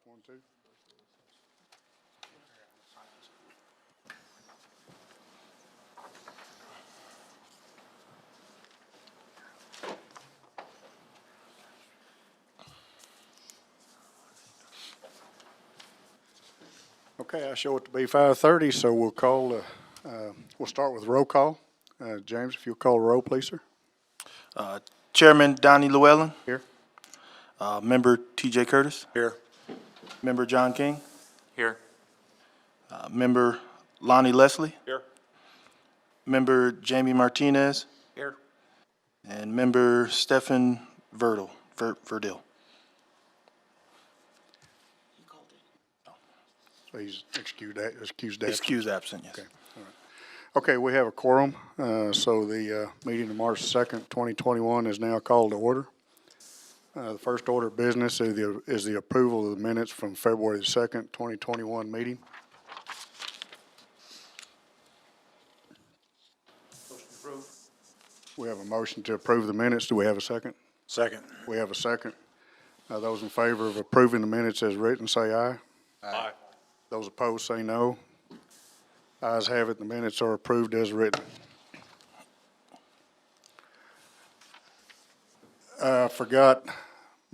1, 2. Okay, I show it to be 5:30, so we'll call, we'll start with roll call. James, if you'll call the roll, please, sir. Chairman Donnie Llewellyn. Here. Member T.J. Curtis. Here. Member John King. Here. Member Lonnie Leslie. Here. Member Jamie Martinez. Here. And Member Stephen Verdell. So he's excused absent. Excuse absent, yes. Okay, all right. Okay, we have a quorum, so the meeting of March 2nd, 2021 is now called to order. The first order of business is the approval of the minutes from February 2nd, 2021 meeting. Motion approved. We have a motion to approve the minutes. Do we have a second? Second. We have a second. Those in favor of approving the minutes as written, say aye. Aye. Those opposed, say no. Ayes have it, the minutes are approved as written. I forgot,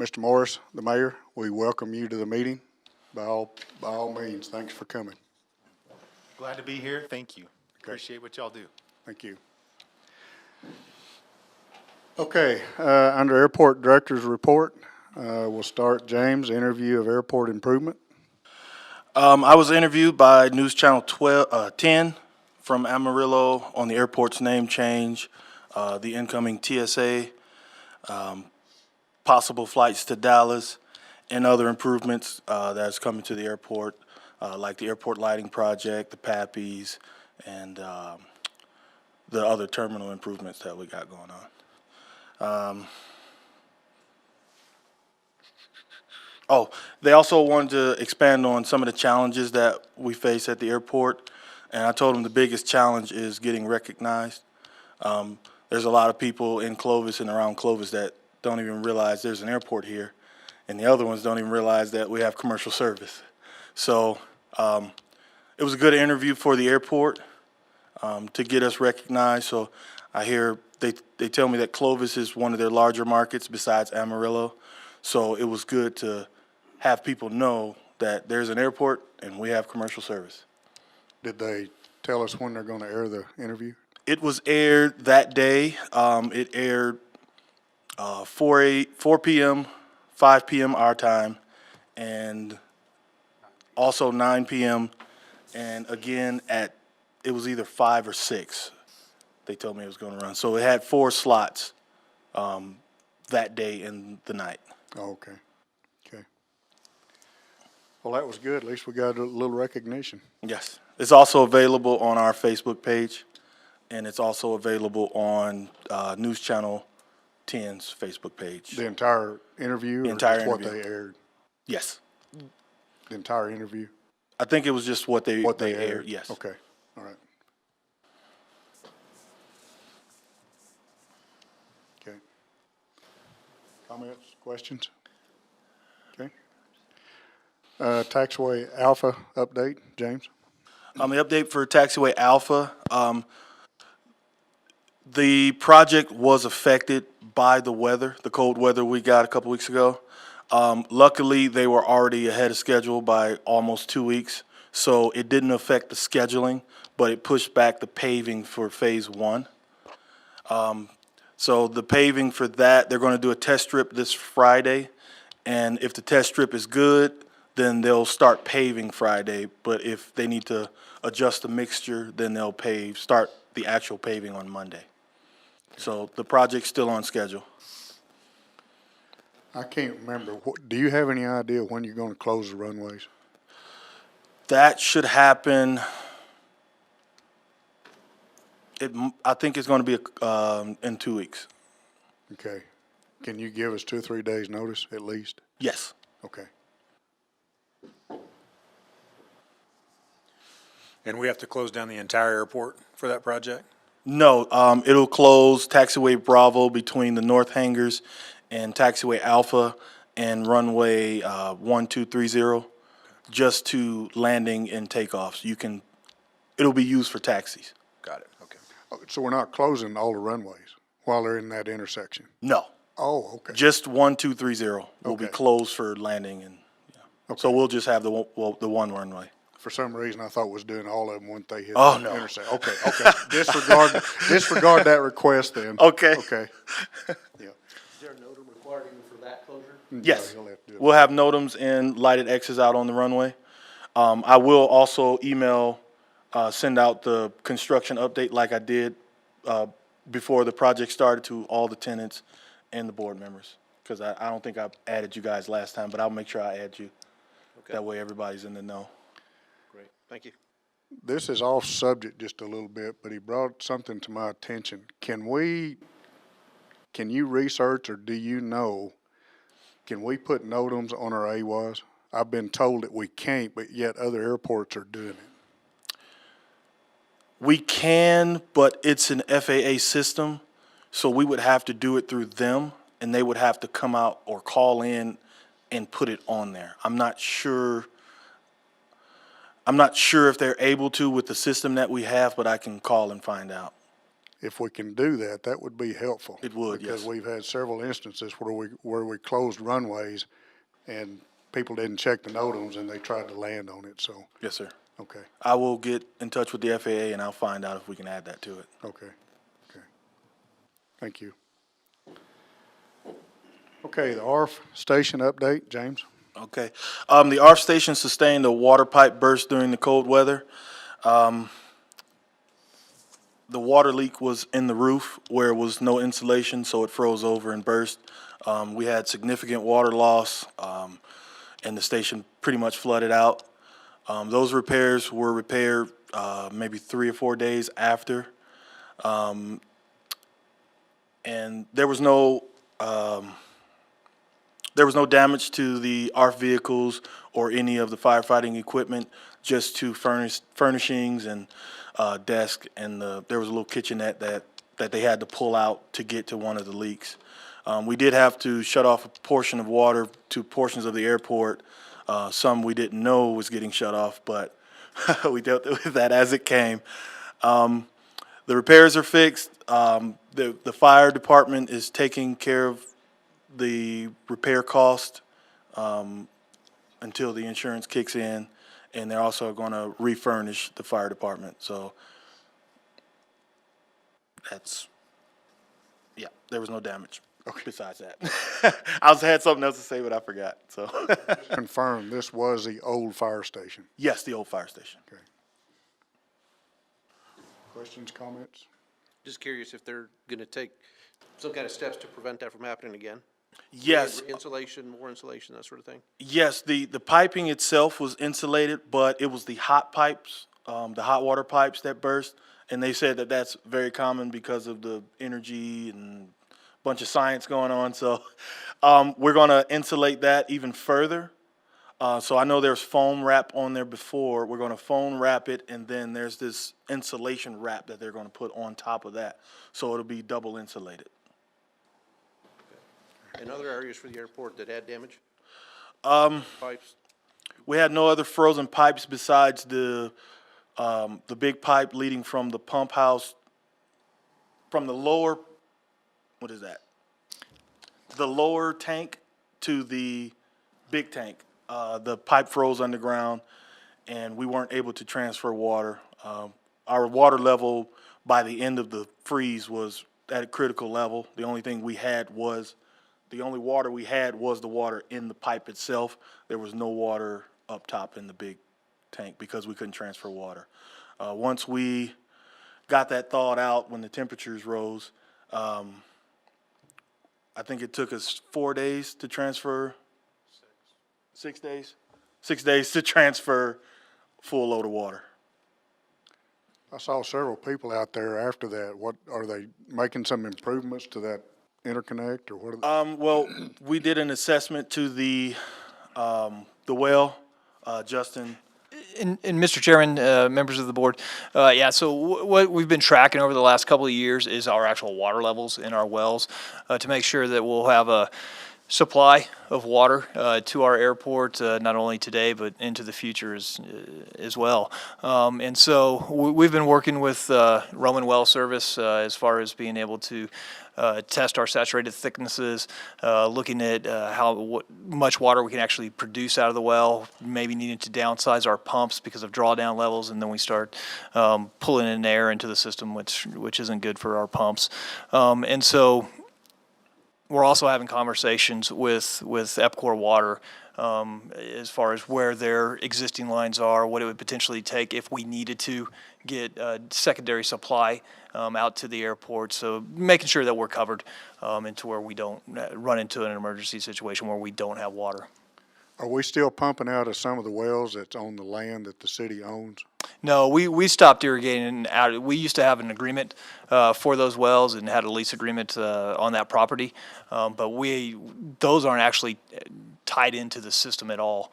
Mr. Morris, the mayor, we welcome you to the meeting. By all means, thanks for coming. Glad to be here. Thank you. Appreciate what y'all do. Thank you. Okay, under Airport Director's Report, we'll start, James, interview of airport improvement. I was interviewed by News Channel 10 from Amarillo on the airport's name change, the incoming TSA, possible flights to Dallas, and other improvements that's coming to the airport, like the airport lighting project, the PAPIs, and the other terminal improvements that we got going on. They also wanted to expand on some of the challenges that we face at the airport, and I told them the biggest challenge is getting recognized. There's a lot of people in Clovis and around Clovis that don't even realize there's an airport here, and the other ones don't even realize that we have commercial service. So it was a good interview for the airport to get us recognized. So I hear they tell me that Clovis is one of their larger markets besides Amarillo. So it was good to have people know that there's an airport and we have commercial service. Did they tell us when they're going to air the interview? It was aired that day. It aired 4 p.m., 5 p.m. our time, and also 9 p.m. And again it was either 5 or 6. They told me it was going to run. So it had 4 slots that day and the night. Oh, okay. Okay. Well, that was good. At least we got a little recognition. Yes. It's also available on our Facebook page, and it's also available on News Channel 10's Facebook page. The entire interview? The entire or just interview. what they aired? Yes. The entire interview? I think it was just what they What aired. Yes. Okay. All right. Okay. Comments, questions? Okay. Taxiway Alpha update, James? The update for Taxiway Alpha, the project was affected by the weather, the cold weather we got a couple weeks ago. Luckily, they were already ahead of schedule by almost 2 weeks, so it didn't affect the scheduling, but it pushed back the paving for phase 1. So the paving for that, they're going to do a test strip this Friday, and if the test strip is good, then they'll start paving Friday. But if they need to adjust the mixture, then they'll start the actual paving on Monday. So the project's still on schedule. I can't remember. Do you have any idea when you're going to close the runways? That should happen. I think it's going to be in 2 weeks. Okay. Can you give us 2 or 3 days' notice at least? Yes. Okay. And we have to close down the entire airport for that project? No, it'll close Taxiway Bravo between the north hangars and Taxiway Alpha, and runway 1230, just to landing and takeoffs. It'll be used for taxis. Got it, okay. So we're not closing all the runways while they're in that intersection? No, Oh, okay. just 1230 will be Okay. closed for landing, and so we'll just have the one runway. For some reason, I thought was doing all of them when they hit Oh, the no. intersection. Okay, okay. Disregard that request then. Okay. Okay. Yeah. Is there a NOTAM required even for that closure? Yes, He'll have to do it. we'll have NOTAMs and lighted X's out on the runway. I will also send out the construction update like I did before the project started to all the tenants and the board members. Because I don't think I added you guys last time, but I'll make sure I add you. Okay. That way everybody's in the know. Great, thank you. This is off subject just a little bit, but he brought something to my attention. Can you research or do you know, can we put NOTAMs on our AWAS? I've been told that we can't, but yet other airports are doing it. We can, but it's an FAA system, so we would have to do it through them, and they would have to come out or call in and put it on there. I'm not sure if they're able to with the system that we have, but I can call and find out. If we can do that, that would be helpful. It would, Because yes. we've had several instances where we closed runways and people didn't check the NOTAMs and they tried to land on it, so, Yes, sir. okay, I will get in touch with the FAA, and I'll find out if we can add that to it. okay, okay. Thank you. Okay, the ARF station update, James? Okay. The ARF station sustained a water pipe burst during the cold weather. The water leak was in the roof where it was no insulation, so it froze over and burst. We had significant water loss, and the station pretty much flooded out. Those repairs were repaired maybe 3 or 4 days after. And there was no damage to the ARF vehicles or any of the firefighting equipment, just to furnishings and desk, and there was a little kitchenette that they had to pull out to get to one of the leaks. We did have to shut off a portion of water to portions of the airport. Some we didn't know was getting shut off, but we dealt with that as it came. The repairs are fixed. The fire department is taking care of the repair cost until the insurance kicks in, and they're also going to refurnish the fire department. So there was no damage. Okay. Besides that, I had something else to say, but I forgot. So Confirm, this was the old fire station. yes, the old fire station. Okay. Questions, comments? Just curious if they're gonna take some kind of steps to prevent that from happening again? Yes, Insulation, more insulation, that sort of thing? yes. The piping itself was insulated, but it was the hot pipes, the hot water pipes that burst, and they said that that's very common because of the energy and bunch of science going on. So we're going to insulate that even further. So I know there's foam wrap on there before. We're going to foam wrap it, and then there's this insulation wrap that they're going to put on top of that. So it'll be double insulated. And other areas for the airport that had damage? Pipes? We had no other frozen pipes besides the big pipe leading from the pump house, from the lower, what is that? The lower tank to the big tank. The pipe froze underground, and we weren't able to transfer water. Our water level by the end of the freeze was at a critical level. The only water we had was the water in the pipe itself. There was no water up top in the big tank because we couldn't transfer water. Once we got that thawed out, when the temperatures rose, I think it took us 4 days to transfer. 6 days? 6 days to transfer full load of water. I saw several people out there after that. What, are they making some improvements to that interconnect, or what are they? Well, we did an assessment to the well, Justin. And Mr. Chairman, members of the board, so what we've been tracking over the last couple of years is our actual water levels in our wells to make sure that we'll have a supply of water to our airport, not only today but into the future as well. And so we've been working with Roman Well Service as far as being able to test our saturated thicknesses, looking at what much water we can actually produce out of the well, maybe needing to downsize our pumps because of drawdown levels, and then we start pulling in air into the system, which isn't good for our pumps. And so we're also having conversations with Epcor Water as far as where their existing lines are, what it would potentially take if we needed to get secondary supply out to the airport. So making sure that we're covered into where we don't run into an emergency situation where we don't have water. Are we still pumping out of some of the wells that's on the land that the city owns? No, we stopped irrigating out. We used to have an agreement for those wells and had a lease agreement on that property, but those aren't actually tied into the system at all.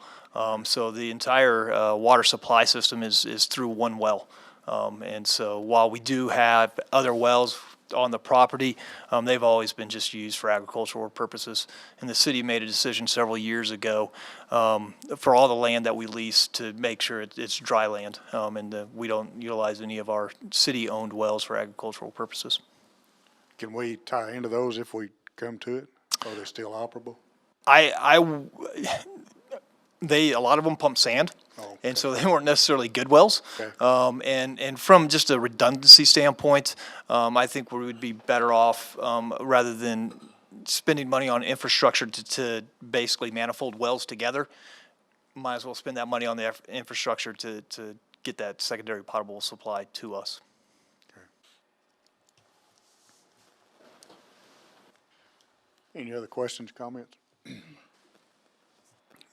So the entire water supply system is through one well. And so while we do have other wells on the property, they've always been just used for agricultural purposes. And the city made a decision several years ago for all the land that we lease to make sure it's dry land, and we don't utilize any of our city-owned wells for agricultural purposes. Can we tie into those if we come to it? Are they still operable? A lot of them pump sand, Oh, and so they weren't necessarily good wells. Okay. And from just a redundancy standpoint, I think we would be better off rather than spending money on infrastructure to basically manifold wells together. Might as well spend that money on the infrastructure to get that secondary potable supply to us. Any other questions, comments?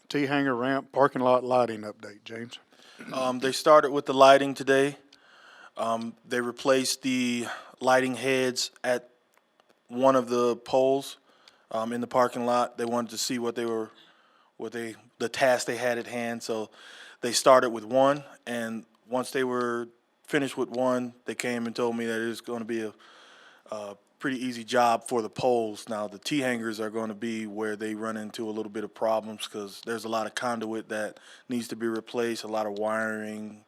T-hanger ramp parking lot lighting update, James. They started with the lighting today. They replaced the lighting heads at one of the poles in the parking lot. They wanted to see the task they had at hand. So they started with one, and once they were finished with one, they came and told me that it was going to be a pretty easy job for the poles. Now the T-hangers are going to be where they run into a little bit of problems because there's a lot of conduit that needs to be replaced, a lot of wiring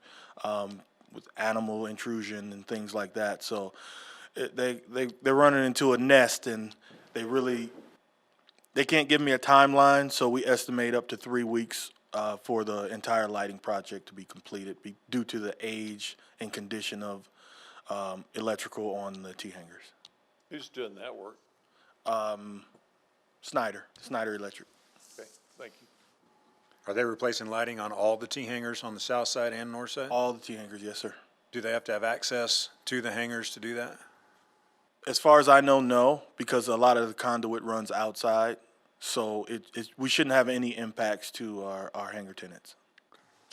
with animal intrusion and things like that. So they're running into a nest, and they can't give me a timeline, so we estimate up to 3 weeks for the entire lighting project to be completed due to the age and condition of electrical on the T-hangers. Who's doing that work? Snyder Electric. Okay, thank you. Are they replacing lighting on all the T-hangers on the south side and north side? All the T-hangers, yes, sir. Do they have to have access to the hangars to do that? As far as I know, no, because a lot of the conduit runs outside, so we shouldn't have any impacts to our hangar tenants.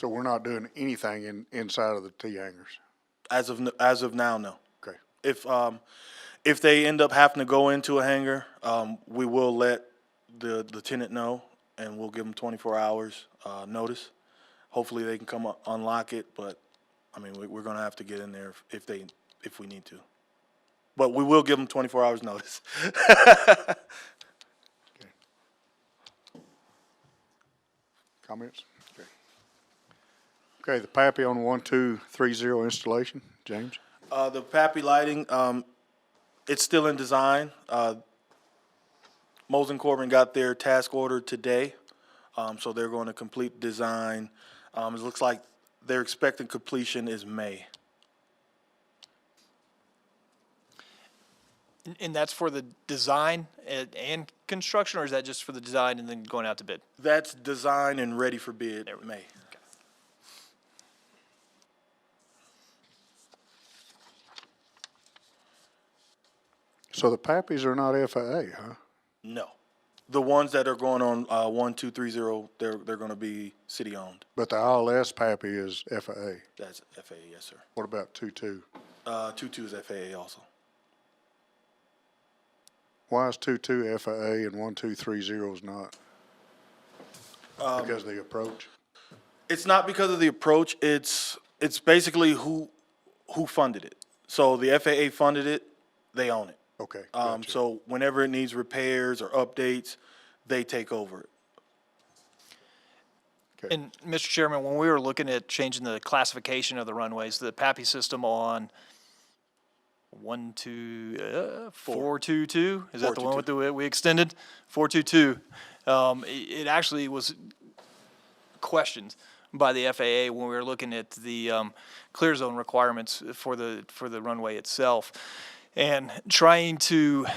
So we're not doing anything inside of the T-hangers? As of now, no. Okay. If they end up having to go into a hangar, we will let the tenant know, and we'll give them 24 hours notice. Hopefully they can come unlock it, but I mean we're going to have to get in there if we need to. But we will give them 24 hours notice. Comments? Okay, the PAPI on 1230 installation, James? The PAPI lighting, it's still in design. Mosen Corbin got their task order today, so they're going to complete design. It looks like their expected completion is May. And that's for the design and construction, or is that just for the design and then going out to bid? That's design and ready for bid May. So the PAPIs are not FAA, huh? No. The ones that are going on 1230, they're going to be city-owned. But the ILS PAPI is FAA. That's FAA, yes, sir. What about 22? 22 is FAA also. Why is 22 FAA and 1230 is not? Because of the approach? It's not because of the approach. It's basically who funded it. So the FAA funded it. They own it. Okay, gotcha. So whenever it needs repairs or updates, they take over it. And Mr. Chairman, when we were looking at changing the classification of the runways, the PAPI system on 422, is that the one with we extended? 422. It actually was questioned by the FAA when we were looking at the clear zone requirements for the runway itself, and trying to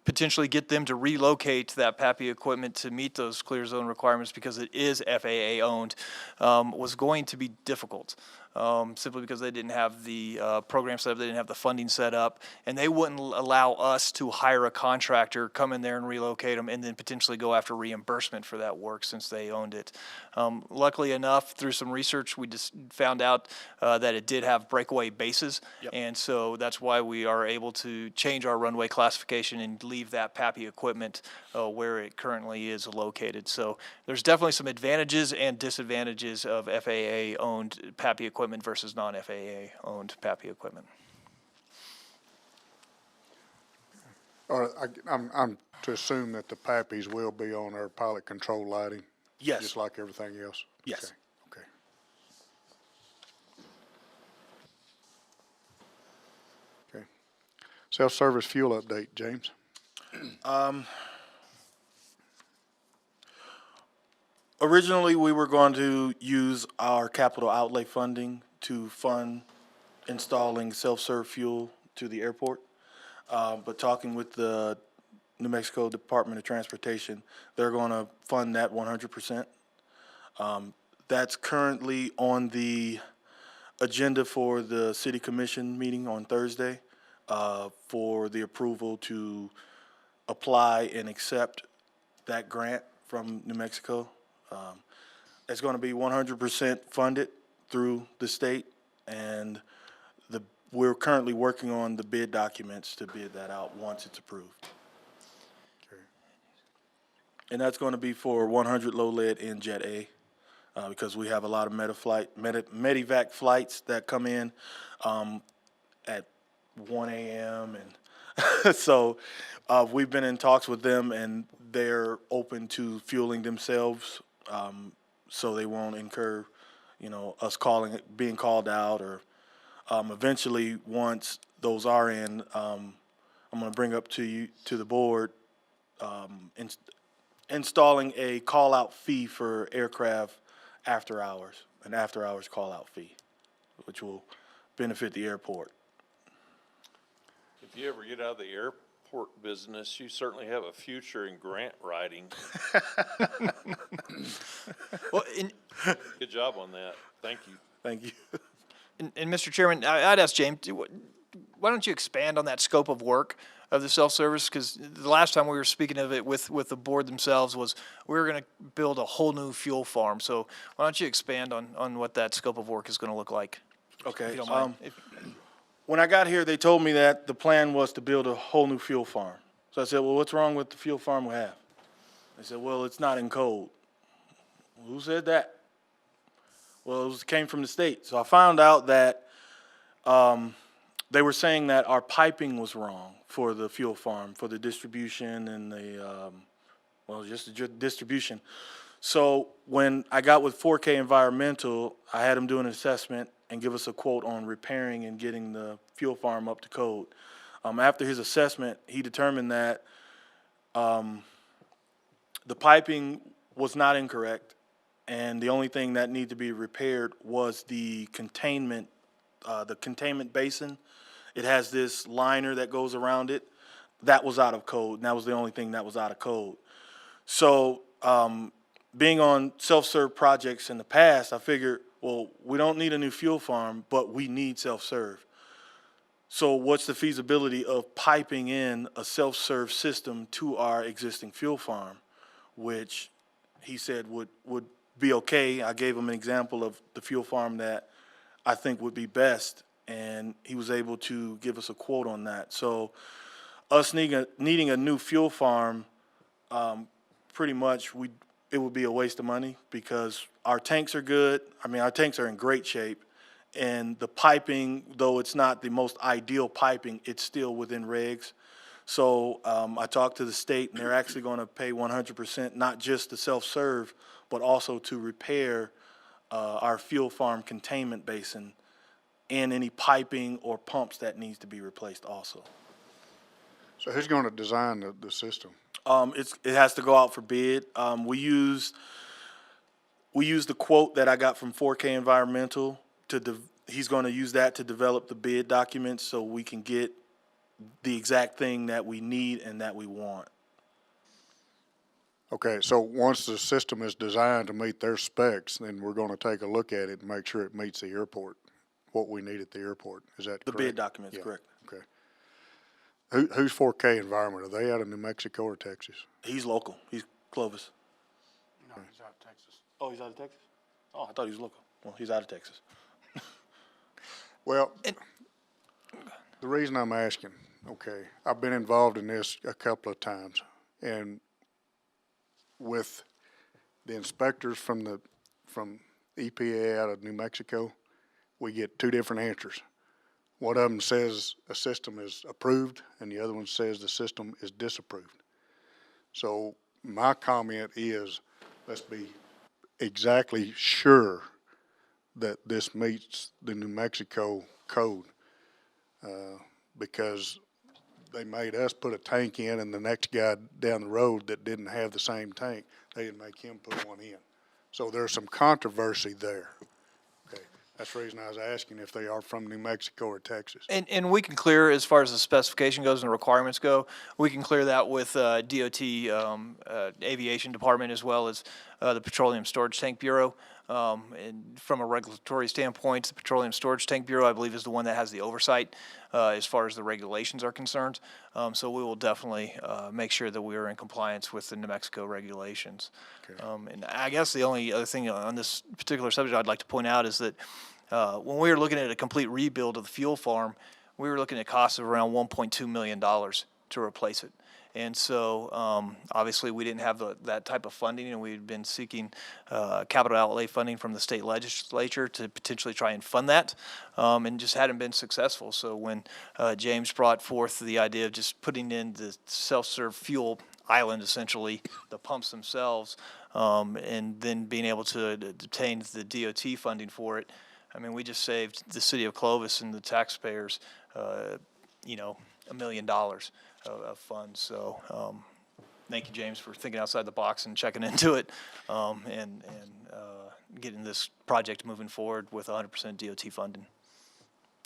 potentially get them to relocate that PAPI equipment to meet those clear zone requirements because it is FAA owned, was going to be difficult. Simply because they didn't have the program set up, they didn't have the funding set up, and they wouldn't allow us to hire a contractor, come in there and relocate them, and then potentially go after reimbursement for that work since they owned it. Luckily enough, through some research, we just found out that it did have breakaway bases, and so that's why we are able to change our runway classification and leave that PAPI equipment where it currently is located. So there's definitely some advantages and disadvantages of FAA-owned PAPI equipment versus non-FAA-owned PAPI equipment. I'm to assume that the PAPIs will be on our pilot control lighting? Yes. Just like everything else? Yes. Okay. Okay. Self-service fuel update, James? Originally, we were going to use our capital outlay funding to fund installing self-serve fuel to the airport. But talking with the New Mexico Department of Transportation, they're going to fund that 100%. That's currently on the agenda for the city commission meeting on Thursday for the approval to apply and accept that grant from New Mexico. It's going to be 100% funded through the state, and we're currently working on the bid documents to bid that out once it's approved. Okay. And that's going to be for 100 low lead in Jet A, because we have a lot of Medivac flights that come in at 1 a.m. and so we've been in talks with them, and they're open to fueling themselves, so they won't incur, us being called out, or eventually once those are in, I'm going to bring up to the board, installing a call-out fee for aircraft after hours, an after-hours call-out fee, which will benefit the airport. If you ever get out of the airport business, you certainly have a future in grant writing. Well, Good job on that. Thank you. Thank you. and Mr. Chairman, I'd ask James, why don't you expand on that scope of work of the self-service? Because the last time we were speaking of it with the board themselves was we were going to build a whole new fuel farm. So why don't you expand on what that scope of work is going to look like? Okay. If you don't mind. When I got here, they told me that the plan was to build a whole new fuel farm. So I said, well, what's wrong with the fuel farm we have? They said, well, it's not in code. Well, who said that? Well, it came from the state. So I found out that they were saying that our piping was wrong for the fuel farm, for the distribution and just the distribution. So when I got with 4K Environmental, I had them do an assessment and give us a quote on repairing and getting the fuel farm up to code. After his assessment, he determined that the piping was not incorrect, and the only thing that needed to be repaired was the containment basin. It has this liner that goes around it. That was out of code, and that was the only thing that was out of code. So being on self-serve projects in the past, I figured, well, we don't need a new fuel farm, but we need self-serve. So what's the feasibility of piping in a self-serve system to our existing fuel farm, which he said would be okay. I gave him an example of the fuel farm that I think would be best, and he was able to give us a quote on that. So us needing a new fuel farm, pretty much it would be a waste of money because our tanks are good. I mean, our tanks are in great shape, and the piping, though it's not the most ideal piping, it's still within regs. So I talked to the state, and they're actually going to pay 100%, not just the self-serve, but also to repair our fuel farm containment basin and any piping or pumps that needs to be replaced also. So who's going to design the system? It has to go out for bid. We use the quote that I got from 4K Environmental he's going to use that to develop the bid documents so we can get the exact thing that we need and that we want. Okay, so once the system is designed to meet their specs, then we're going to take a look at it and make sure it meets the airport, what we need at the airport. Is that correct? The bid documents, Yeah, correct. Okay. Who's 4K Environment? Are they out of New Mexico or Texas? He's local. He's Clovis. No, he's out of Texas. Oh, he's out of Texas? Oh, I thought he was local. Well, he's out of Texas. Well, the reason I'm asking, okay, I've been involved in this a couple of times, and with the inspectors from EPA out of New Mexico, we get two different answers. One of them says a system is approved, and the other one says the system is disapproved. So my comment is, let's be exactly sure that this meets the New Mexico code, because they made us put a tank in, and the next guy down the road that didn't have the same tank, they didn't make him put one in. So there's some controversy there. Okay, that's the reason I was asking if they are from New Mexico or Texas. And we can clear, as far as the specification goes and the requirements go, we can clear that with DOT Aviation Department, as well as the Petroleum Storage Tank Bureau. And from a regulatory standpoint, the Petroleum Storage Tank Bureau, I believe, is the one that has the oversight as far as the regulations are concerned. So we will definitely make sure that we are in compliance with the New Mexico regulations. Okay. And I guess the only other thing on this particular subject I'd like to point out is that when we were looking at a complete rebuild of the fuel farm, we were looking at costs of around $1.2 million to replace it. And so, obviously, we didn't have that type of funding, and we'd been seeking capital outlay funding from the state legislature to potentially try and fund that, and just hadn't been successful. So when James brought forth the idea of just putting in the self-serve fuel island, essentially, the pumps themselves, and then being able to obtain the DOT funding for it, I mean, we just saved the city of Clovis and the taxpayers, $1 million. Of funds. So thank you, James, for thinking outside the box and checking into it, and getting this project moving forward with 100% DOT funding.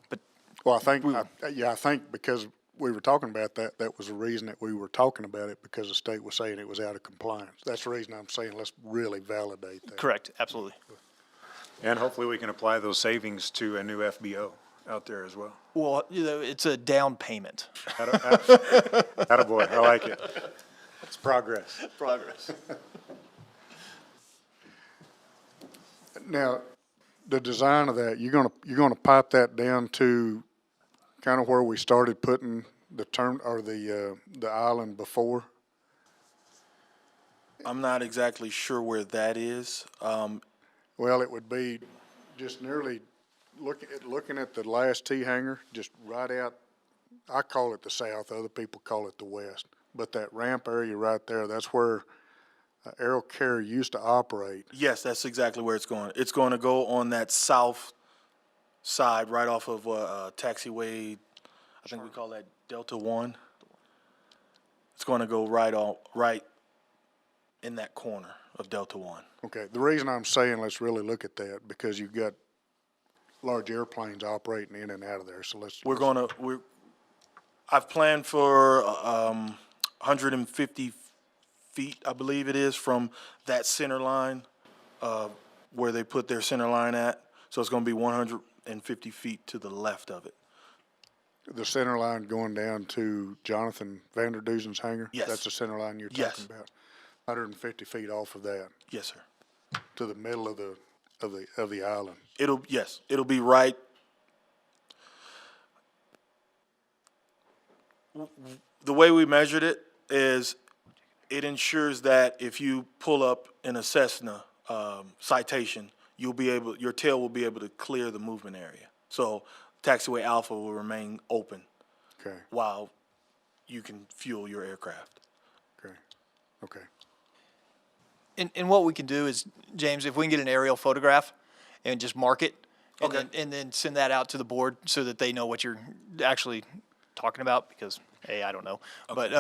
But Well, I think because we were talking about that was the reason that we were talking about it, because the state was saying it was out of compliance. That's the reason I'm saying let's really validate that. correct, absolutely. And hopefully we can apply those savings to a new FBO out there as well. Well, it's a down payment. Attaboy, I like it. It's progress. Progress. Now, the design of that, you're gonna pipe that down to kind of where we started putting the island before? I'm not exactly sure where that is. Well, it would be just nearly looking at the last T hangar, just right out. I call it the south, other people call it the west. But that ramp area right there, that's where Aero Care used to operate. Yes, that's exactly where it's going. It's going to go on that south side, right off of Taxiway. I think we call that Delta 1. It's going to go right in that corner of Delta 1. Okay, the reason I'm saying let's really look at that, because you've got large airplanes operating in and out of there, so I've planned for 150 feet, I believe it is, from that center line, where they put their center line at. So it's going to be 150 feet to the left of it. The center line going down to Jonathan Vanderduzen's hangar? Yes. That's the center line you're Yes. talking about? 150 feet off of that, Yes, sir. to the middle of the island. It'll be right. The way we measured it is it ensures that if you pull up in a Cessna citation, your tail will be able to clear the movement area. So Taxiway Alpha will remain open Okay, while you can fuel your aircraft. Okay, okay. And what we can do is, James, if we can get an aerial photograph and just mark it, and Okay. then send that out to the board so that they know what you're actually talking about, because, A, I don't know. But,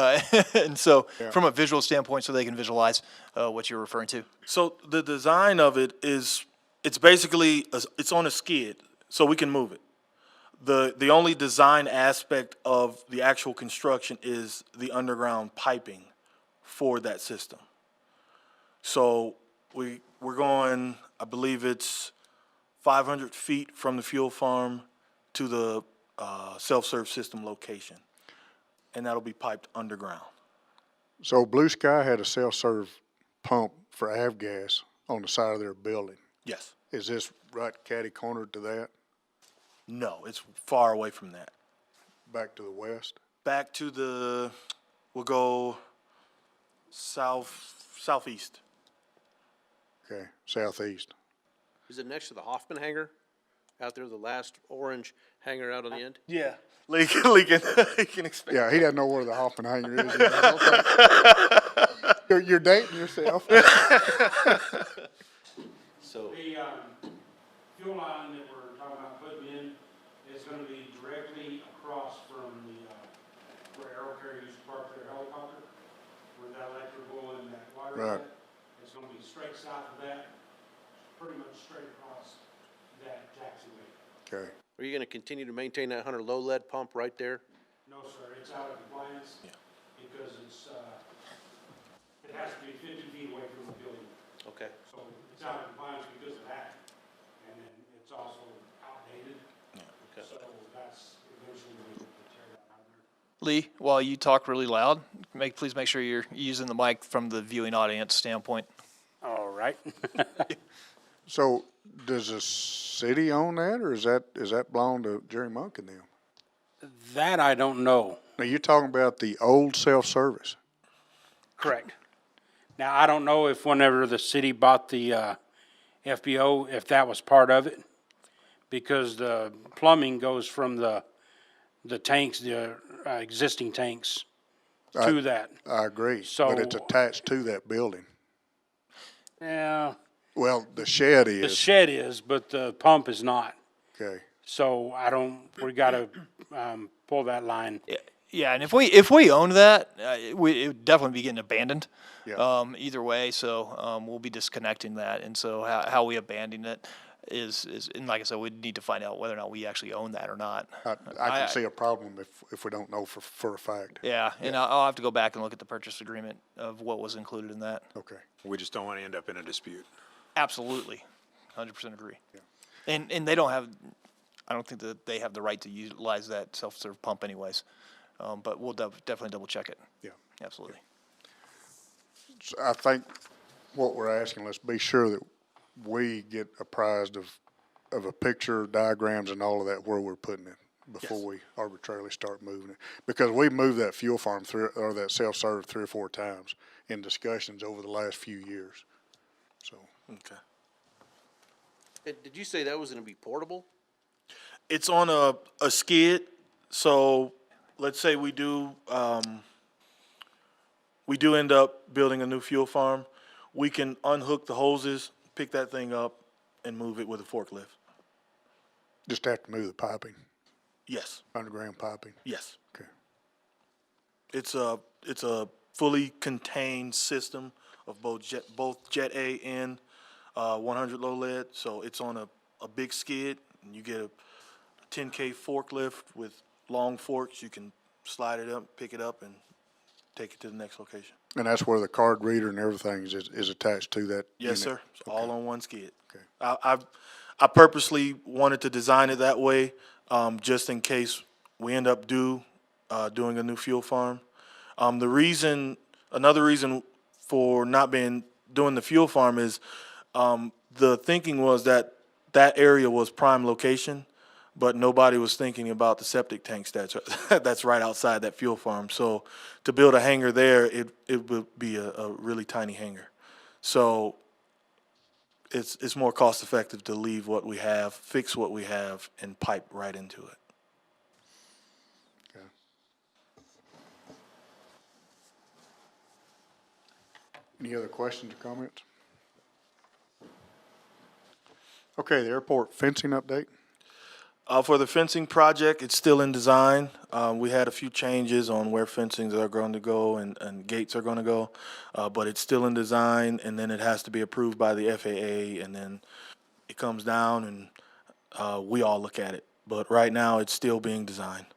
and so, from a visual standpoint, so they can visualize what you're referring to. So the design of it is, it's basically, it's on a skid, so we can move it. The only design aspect of the actual construction is the underground piping for that system. So we're going, I believe it's 500 feet from the fuel farm to the self-serve system location, and that'll be piped underground. So Blue Sky had a self-serve pump for avgas on the side of their building. Yes. Is this right catty-cornered to that, No, it's far away from that. back to the west? Back to we'll go southeast. Okay, southeast. Is it next to the Hoffman hangar? Out there, the last orange hangar out on the end? Yeah. Lee can expand. Yeah, he doesn't know where the Hoffman hangar is yet. Okay. You're dating yourself. So, The fuel line that we're talking about putting in is gonna be directly across from where Aero Carrier used to park their helicopter, where that electrical and that water is Right. at. It's gonna be straight south of that, pretty much straight across that taxiway. Okay, are you gonna continue to maintain that 100 low lead pump right there? No, sir, it's out of compliance. Yeah. Because it has to be 50 feet away from the building. Okay. So it's out of compliance because of that. And then it's also outdated. Okay. So that's eventually we will tear that out of there. Lee, while you talk really loud, please make sure you're using the mic from the viewing audience standpoint. All right. so does the city own that, or is that belong to Jerry Monk and them? That I don't know. Now, you're talking about the old self-service. Correct. Now, I don't know if whenever the city bought the FBO, if that was part of it, because the plumbing goes from the tanks, the existing tanks, to that. I agree, So- but it's attached to that building. Yeah, Well, the shed the is, shed is, but the pump is not. okay. So we gotta pull that line. Yeah, and if we owned that, it would definitely be getting abandoned. Yeah. Either way, so we'll be disconnecting that, and so how we abandon it is and like I said, we'd need to find out whether or not we actually own that or not. I can see a problem if we don't know for a fact. Yeah, and I'll have to go back and look at the purchase agreement of what was included in that. Okay, We just don't want to end up in a dispute. Absolutely, 100% agree. Yeah. And they don't have, I don't think that they have the right to utilize that self-serve pump anyways. But we'll definitely double check it. yeah. Absolutely. So I think what we're asking, let's be sure that we get apprised of a picture, diagrams, and all of that where we're putting it before we arbitrarily start moving it. Because we moved that fuel farm or that self-serve 3 or 4 times in discussions over the last few years. So, Okay. Did you say that was gonna be portable? It's on a skid, so let's say we do end up building a new fuel farm, we can unhook the hoses, pick that thing up, and move it with a forklift. just have to move the piping, Yes, underground piping. yes. Okay. It's a fully contained system of both Jet A and 100 low lead. So it's on a big skid, and you get a 10K forklift with long forks. You can slide it up, pick it up, and take it to the next location. And that's where the card reader and everything is attached to that Yes, unit? sir. It's all on one skid. Okay. I purposely wanted to design it that way, just in case we end up doing a new fuel farm. Another reason for not doing the fuel farm is, the thinking was that area was prime location, but nobody was thinking about the septic tanks that's right outside that fuel farm. So to build a hangar there, it would be a really tiny hangar. So it's more cost effective to leave what we have, fix what we have, and pipe right into it. Okay. Any other questions or comments? Okay, the airport fencing update. For the fencing project, it's still in design. We had a few changes on where fencings are going to go and gates are going to go, but it's still in design, and then it has to be approved by the FAA, and then it comes down and we all look at it. But right now, it's still being designed.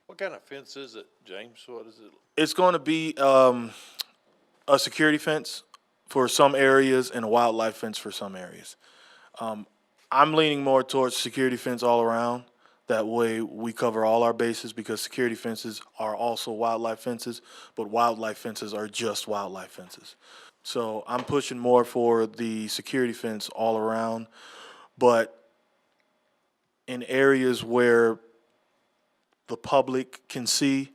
What kind of fence is it, James? What is it? It's going to be a security fence for some areas and a wildlife fence for some areas. I'm leaning more towards security fence all around. That way we cover all our bases because security fences are also wildlife fences, but wildlife fences are just wildlife fences. So I'm pushing more for the security fence all around, but in areas where the public can see,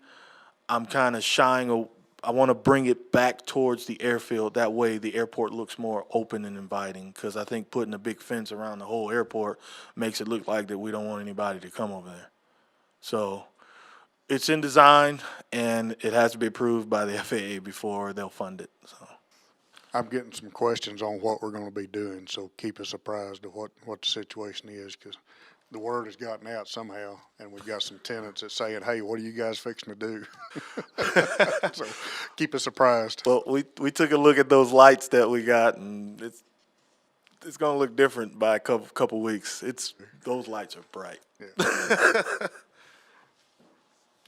I'm kind of shying. I want to bring it back towards the airfield. That way the airport looks more open and inviting, because I think putting a big fence around the whole airport makes it look like that we don't want anybody to come over there. So it's in design, and it has to be approved by the FAA before they'll fund it. So I'm getting some questions on what we're gonna be doing, so keep us apprised of what the situation is, because the word has gotten out somehow, and we've got some tenants that saying, hey, what are you guys fixing to do? So keep us apprised. well, we took a look at those lights that we got, and it's gonna look different by a couple weeks. Those lights are bright.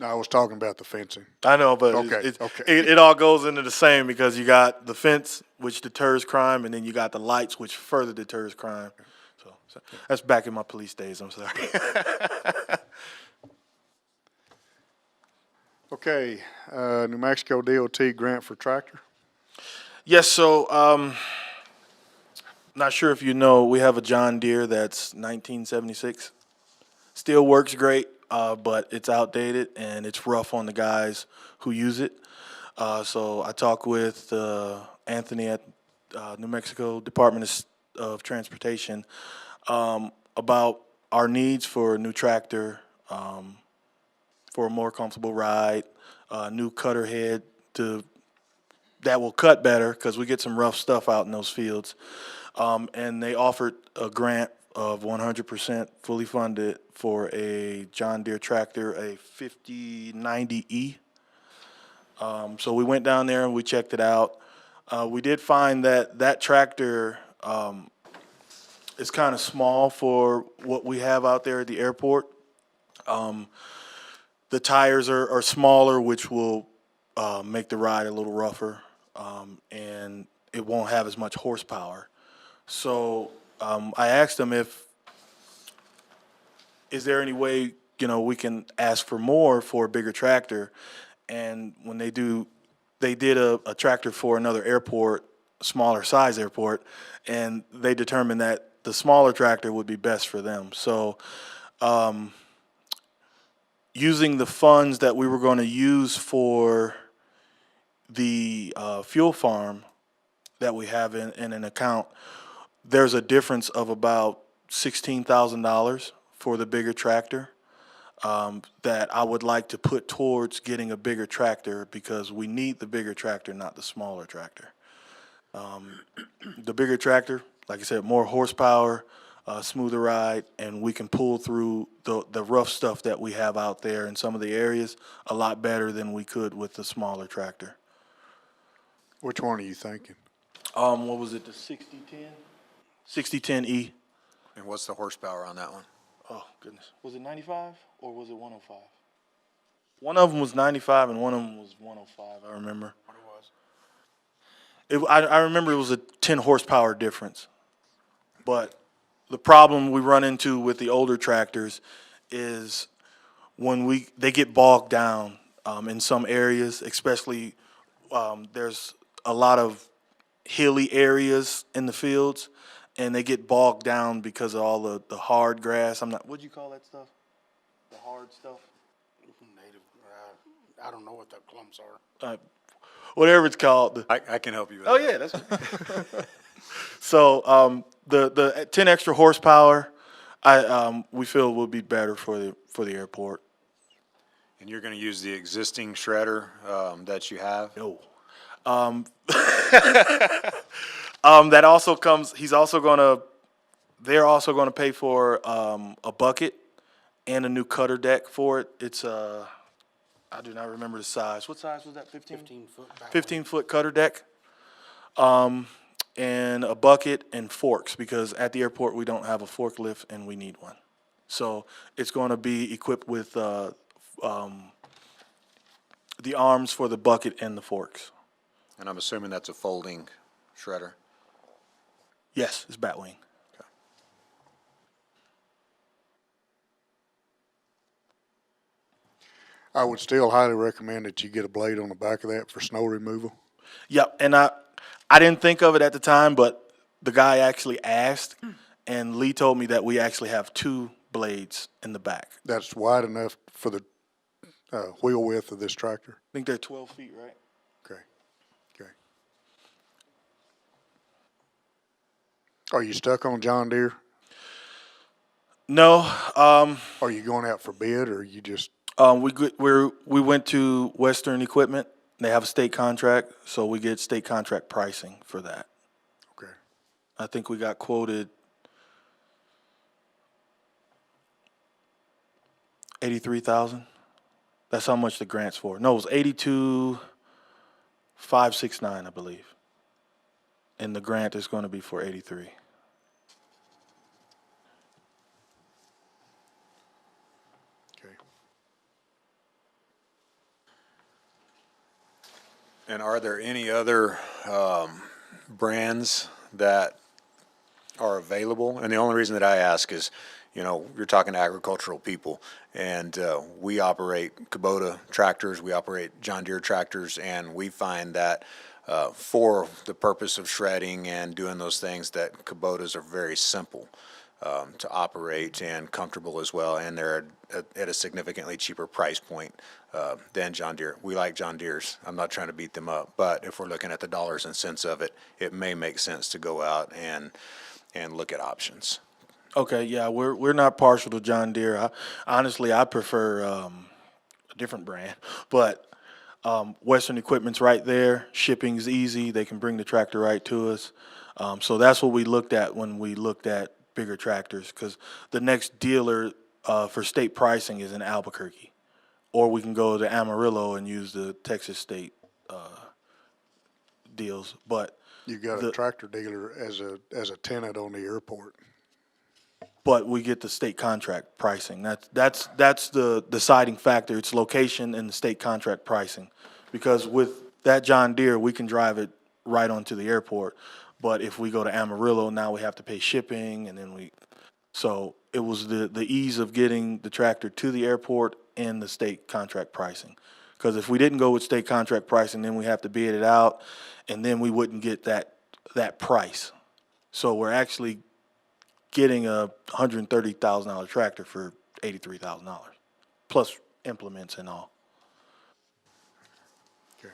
I was talking about the fencing. I know, but Okay, okay. it all goes into the same, because you got the fence, which deters crime, and then you got the lights, which further deters crime. So that's back in my police days. I'm sorry. Okay, New Mexico DOT grant for tractor. Yes, so not sure if you know, we have a John Deere that's 1976. Still works great, but it's outdated and it's rough on the guys who use it. So I talked with Anthony at New Mexico Department of Transportation about our needs for a new tractor, for a more comfortable ride, new cutter head that will cut better, because we get some rough stuff out in those fields. And they offered a grant of 100% fully funded for a John Deere tractor, a 5090E. So we went down there and we checked it out. We did find that tractor is kind of small for what we have out there at the airport. The tires are smaller, which will make the ride a little rougher, and it won't have as much horsepower. So I asked them is there any way, we can ask for more for a bigger tractor. And when they did a tractor for another airport, a smaller size airport, and they determined that the smaller tractor would be best for them. So using the funds that we were going to use for the fuel farm that we have in an account, there's a difference of about $16,000 for the bigger tractor that I would like to put towards getting a bigger tractor, because we need the bigger tractor, not the smaller tractor. The bigger tractor, like I said, more horsepower, smoother ride, and we can pull through the rough stuff that we have out there in some of the areas a lot better than we could with the smaller tractor. Which one are you thinking? What was it, the 6010? 6010E. And what's the horsepower on that one? Oh, goodness. Was it 95 or was it 105? One of them was 95 and one of them was 105, I remember. What it was? I remember it was a 10 horsepower difference. But the problem we run into with the older tractors is when they get bogged down in some areas, especially there's a lot of hilly areas in the fields, and they get bogged down because of all the hard grass. What'd you call that stuff? The hard stuff? Native, I don't know what the clumps are. Whatever it's called. I can help you with Oh, that. yeah, that's So the 10 extra horsepower, we feel will be better for the airport. And you're going to use the existing shredder that you have? No. That also comes, they're also gonna pay for, a bucket and a new cutter deck for it. It's, I do not remember the size. What size was that, 15? 15-foot. 15-foot cutter deck. And a bucket and forks, because at the airport, we don't have a forklift and we need one. So it's gonna be equipped with, the arms for the bucket and the forks. And I'm assuming that's a folding shredder. Yes, it's Batwing. I would still highly recommend that you get a blade on the back of that for snow removal. Yep, and I didn't think of it at the time, but the guy actually asked, and Lee told me that we actually have 2 blades in the back. That's wide enough for the wheel width of this tractor. I think they're 12 feet, right? Okay, okay. Are you stuck on John Deere? No, Are you going out for bid, or you just, we went to Western Equipment. They have a state contract, so we get state contract pricing for that. okay, I think we got quoted 83,000. That's how much the grant's for. No, it was 82,569, I believe. And the grant is going to be for 83. okay. And are there any other brands that are available? And the only reason that I ask is, you know, you're talking to agricultural people, and we operate Kubota tractors, we operate John Deere tractors, and we find that for the purpose of shredding and doing those things, that Kubotas are very simple to operate and comfortable as well, and they're at a significantly cheaper price point than John Deere. We like John Deere's. I'm not trying to beat them up, but if we're looking at the dollars and cents of it, it may make sense to go out and look at options. Okay, yeah, we're not partial to John Deere. Honestly, I prefer a different brand, but Western Equipment's right there. Shipping's easy. They can bring the tractor right to us. So that's what we looked at when we looked at bigger tractors, because the next dealer for state pricing is in Albuquerque, or we can go to Amarillo and use the Texas state deals. But You got a tractor dealer as a tenant on the airport. we get the state contract pricing. That's the deciding factor. It's location and the state contract pricing, because with that John Deere, we can drive it right onto the airport. But if we go to Amarillo, now we have to pay shipping, and then so it was the ease of getting the tractor to the airport and the state contract pricing. Because if we didn't go with state contract pricing, then we have to bid it out, and then we wouldn't get that price. So we're actually getting a $130,000 tractor for $83,000, plus implements and all. Okay.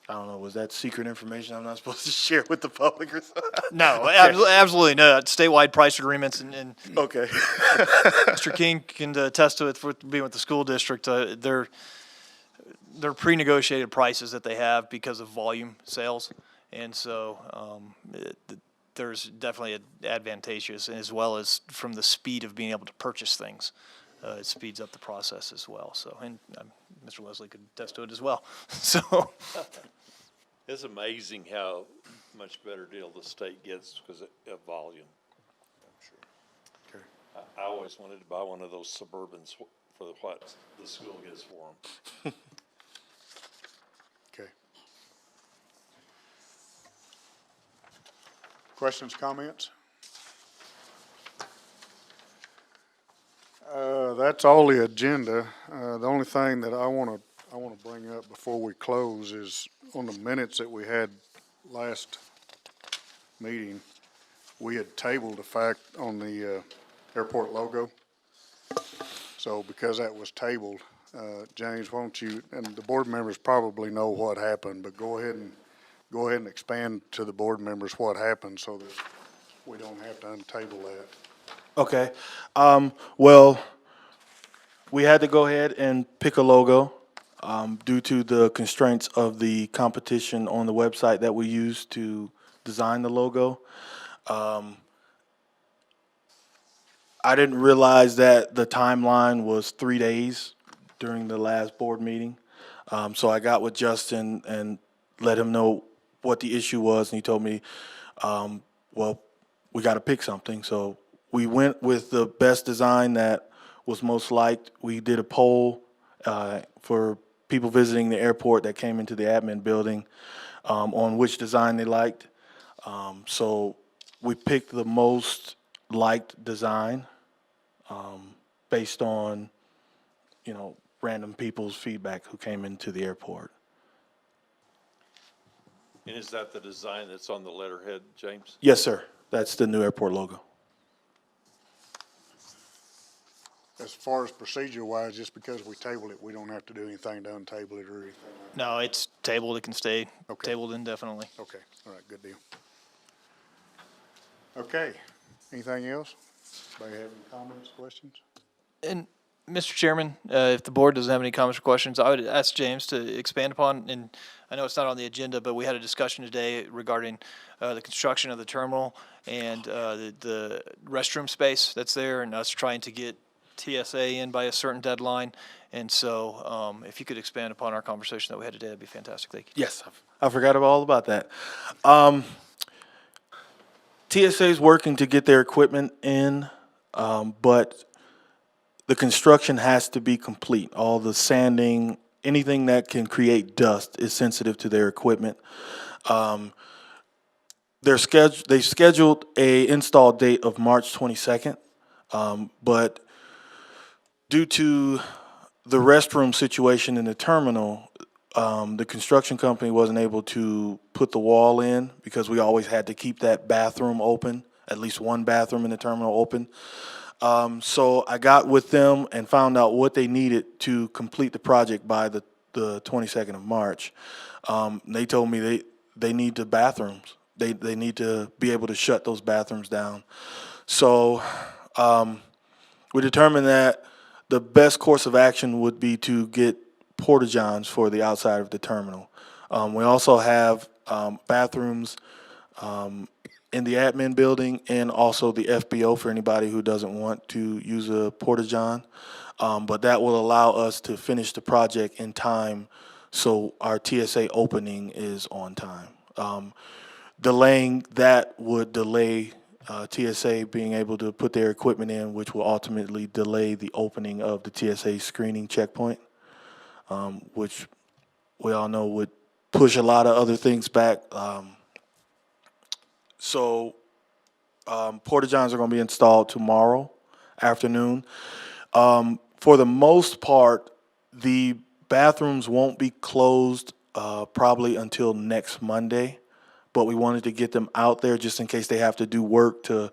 I don't know, was that secret information I'm not supposed to share with the public or something? No, absolutely not. Statewide price agreements, and Okay. Mr. King can attest to it for being with the school district. They're pre-negotiated prices that they have because of volume sales, and so there's definitely advantageous, as well as from the speed of being able to purchase things. It speeds up the process as well. So, and Mr. Leslie could attest to it as well. So. It's amazing how much better deal the state gets because of volume. Okay. I always wanted to buy one of those Suburbans for what the school gets for them. Okay. Questions, comments? That's all the agenda. The only thing that I want to bring up before we close is on the minutes that we had last meeting, we had tabled the fact on the airport logo. So because that was tabled, James, won't you, and the board members probably know what happened, but go ahead and expand to the board members what happened so that we don't have to untable that. Okay. Well, we had to go ahead and pick a logo. due to the constraints of the competition on the website that we use to design the logo. I didn't realize that the timeline was 3 days during the last board meeting. So I got with Justin and let him know what the issue was, and he told me, well, we got to pick something. So we went with the best design that was most liked. We did a poll for people visiting the airport that came into the admin building on which design they liked. So we picked the most liked design based on, random people's feedback who came into the airport. And is that the design that's on the letterhead, James? Yes, sir. That's the new airport logo. As far as procedure wise, just because we table it, we don't have to do anything to untable it or anything. No, it's tabled. It can stay Okay. tabled indefinitely. Okay, all right, good deal. Okay, anything else? Anybody have any comments, questions? And Mr. Chairman, if the board doesn't have any comments or questions, I would ask James to expand upon, and I know it's not on the agenda, but we had a discussion today regarding the construction of the terminal and the restroom space that's there, and us trying to get TSA in by a certain deadline. And so if you could expand upon our conversation that we had today, that'd be fantastic. Thank you. Yes, I forgot all about that. TSA is working to get their equipment in, but the construction has to be complete. All the sanding, anything that can create dust is sensitive to their equipment. They've scheduled a install date of March 22nd, but due to the restroom situation in the terminal, the construction company wasn't able to put the wall in because we always had to keep that bathroom open, at least one bathroom in the terminal open. So I got with them and found out what they needed to complete the project by the 22nd of March. They told me they need the bathrooms. They need to be able to shut those bathrooms down. So we determined that the best course of action would be to get porta-johns for the outside of the terminal. We also have bathrooms in the admin building and also the FBO for anybody who doesn't want to use a porta-john. But that will allow us to finish the project in time so our TSA opening is on time. Delaying that would delay TSA being able to put their equipment in, which will ultimately delay the opening of the TSA screening checkpoint, which we all know would push a lot of other things back. So porta-johns are going to be installed tomorrow afternoon. For the most part, the bathrooms won't be closed probably until next Monday, but we wanted to get them out there just in case they have to do work to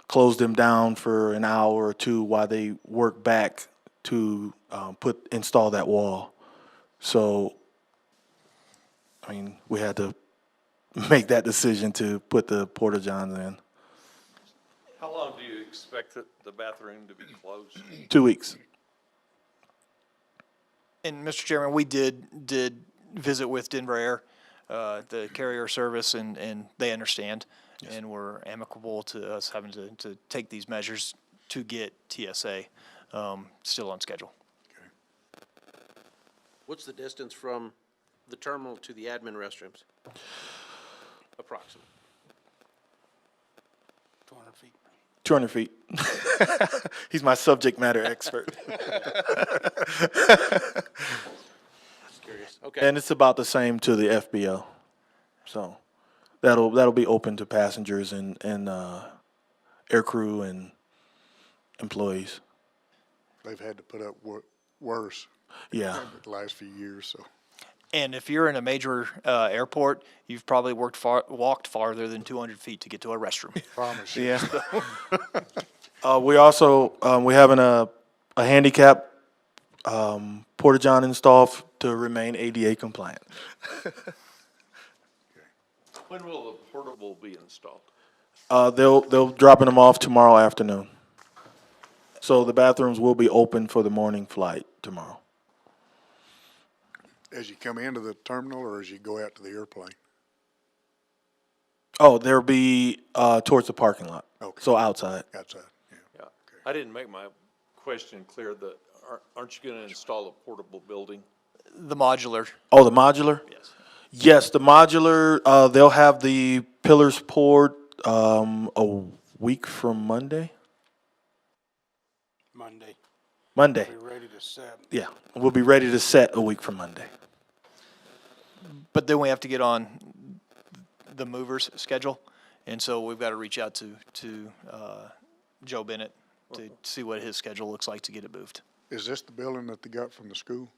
close them down for an hour or two while they work back to install that wall. So, we had to make that decision to put the porta-johns in. How long do you expect the bathroom to be closed? 2 weeks. And Mr. Chairman, we did visit with Denver Air, the carrier service, and they understand. Yes. And were amicable to us having to take these measures to get TSA still on schedule. What's the distance from the terminal to the admin restrooms? Approximately. 200 feet. He's my subject matter expert. Just curious. Okay. And it's about the same to the FBO. So that'll be open to passengers and aircrew and employees. They've had to put up worse Yeah. the last few years, so. And if you're in a major airport, you've probably walked farther than 200 feet to get to a restroom. Promise you. Yeah. We also we having a handicap porta-john installed to remain ADA compliant. When will the portable be installed? They'll dropping them off tomorrow afternoon. So the bathrooms will be open for the morning flight tomorrow. as you come into the terminal or as you go out to the airplane? Oh, there'll be, towards the parking lot. Okay. So outside. Outside, yeah. Yeah. I didn't make my question clear that, aren't you gonna install a portable building? The modular, Oh, the modular? yes. Yes, the modular, they'll have the pillars poured, a week from Monday? Monday, Monday, be ready to set. yeah. We'll be ready to set a week from Monday. But then we have to get on the movers schedule, and so we've got to reach out to Joe Bennett to see what his schedule looks like to get it moved. Is this the building that they got from the school?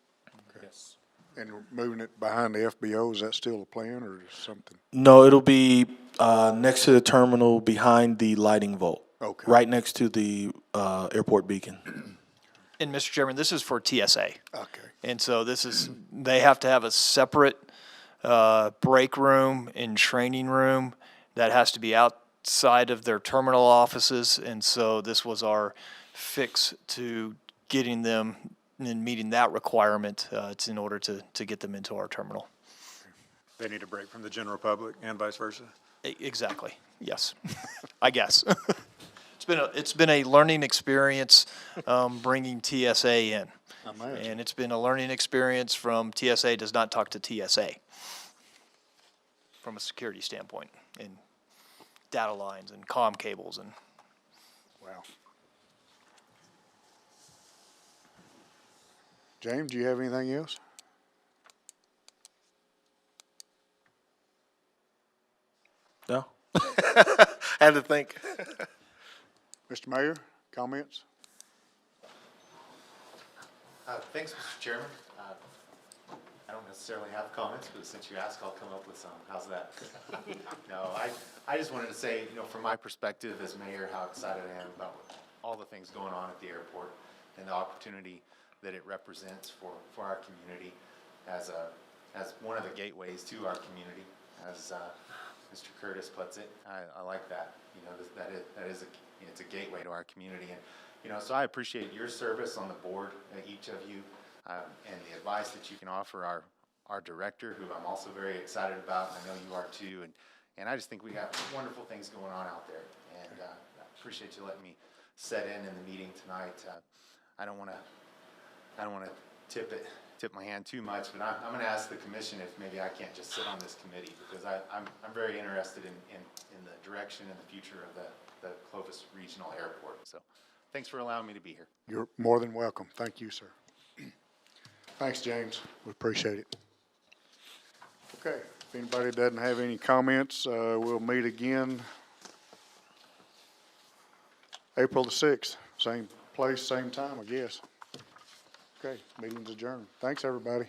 Yes. And moving it behind the FBO, is that still a plan or is something? No, it'll be, next to the terminal behind the lighting vault. Okay. Right next to the, airport beacon. And Mr. Chairman, this is for TSA. Okay. And so this is, they have to have a separate break room and training room that has to be outside of their terminal offices. And so this was our fix to getting them and meeting that requirement in order to get them into our terminal. They need a break from the general public and vice versa? Exactly, yes, I guess. It's been a learning experience bringing TSA in. I imagine. And it's been a learning experience from TSA does not talk to TSA from a security standpoint, and data lines and comm cables and. Wow. James, do you have anything else? No? Had to think. Mr. Mayor, comments? Thanks, Mr. Chairman. I don't necessarily have comments, but since you asked, I'll come up with some. How's that? No, I just wanted to say, from my perspective as mayor, how excited I am about all the things going on at the airport and the opportunity that it represents for our community as one of the gateways to our community, as Mr. Curtis puts it. I like that. It's a gateway to our community, and so I appreciate your service on the board, each of you, and the advice that you can offer our director, who I'm also very excited about, and I know you are too. And I just think we got wonderful things going on out there, and I appreciate you letting me set in the meeting tonight. I don't want to tip my hand too much, but I'm going to ask the commission if maybe I can't just sit on this committee, because I'm very interested in the direction and the future of the Clovis Regional Airport. So thanks for allowing me to be here. You're more than welcome. Thank you, sir. Thanks, James. We appreciate it. Okay, if anybody doesn't have any comments, we'll meet again April the 6th. Same place, same time, I guess. Okay, meeting's adjourned. Thanks, everybody.